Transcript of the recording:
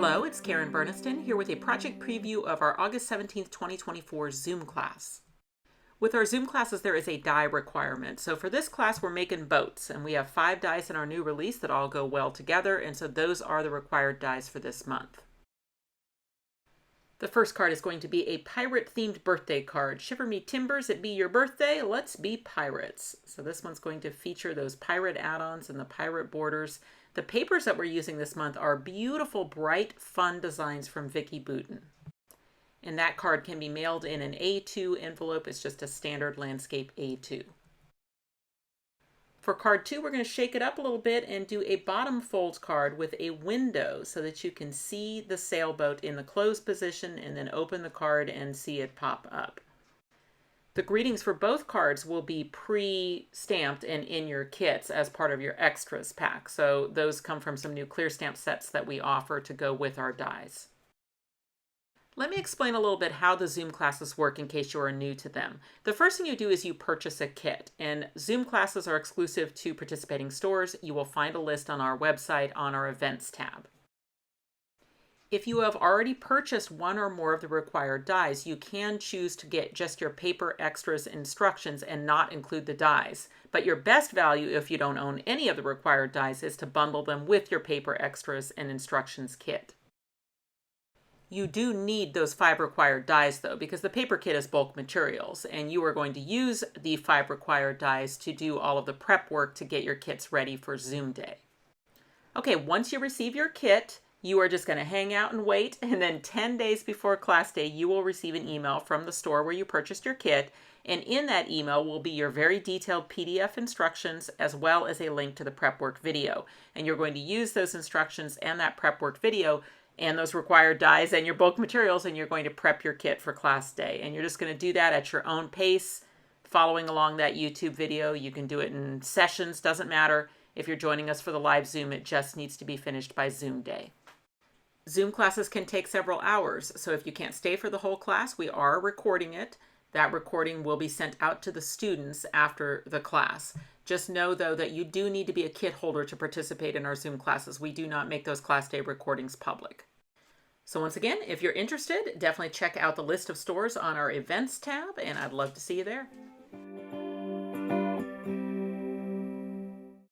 Hello, it's Karen Burniston here with a project preview of our August 17th, 2024 Zoom class. With our Zoom classes, there is a die requirement. So for this class, we're making boats, and we have 5 dies in our new release that all go well together, and so those are the required dies for this month. The first card is going to be a pirate-themed birthday card. Shiver me timbers, it be your birthday, let's be pirates. So this one's going to feature those pirate add-ons and the pirate borders. The papers that we're using this month are beautiful, bright, fun designs from Vicky Boutin. And that card can be mailed in an A2 envelope. It's just a standard landscape A2. For card 2, we're going to shake it up a little bit and do a bottom fold card with a window so that you can see the sailboat in the closed position and then open the card and see it pop up. The greetings for both cards will be pre-stamped and in your kits as part of your extras pack. So those come from some new clear stamp sets that we offer to go with our dies. Let me explain a little bit how the Zoom classes work in case you are new to them. The first thing you do is you purchase a kit, and Zoom classes are exclusive to participating stores. You will find a list on our website on our events tab. If you have already purchased one or more of the required dies, you can choose to get just your paper extras instructions and not include the dies. But your best value, if you don't own any of the required dies, is to bundle them with your paper extras and instructions kit. You do need those 5 required dies though, because the paper kit is bulk materials, and you are going to use the 5 required dies to do all of the prep work to get your kits ready for Zoom Day. Okay, once you receive your kit, you are just going to hang out and wait, and then 10 days before class day, you will receive an email from the store where you purchased your kit, and in that email will be your very detailed PDF instructions as well as a link to the prep work video. And you're going to use those instructions and that prep work video and those required dies and your bulk materials, and you're going to prep your kit for class day. And you're just going to do that at your own pace, following along that YouTube video. You can do it in sessions, doesn't matter. If you're joining us for the live Zoom, it just needs to be finished by Zoom Day. Zoom classes can take several hours, so if you can't stay for the whole class, we are recording it. That recording will be sent out to the students after the class. Just know, though, that you do need to be a kit holder to participate in our Zoom classes. We do not make those class day recordings public. So once again, if you're interested, definitely check out the list of stores on our events tab, and I'd love to see you there.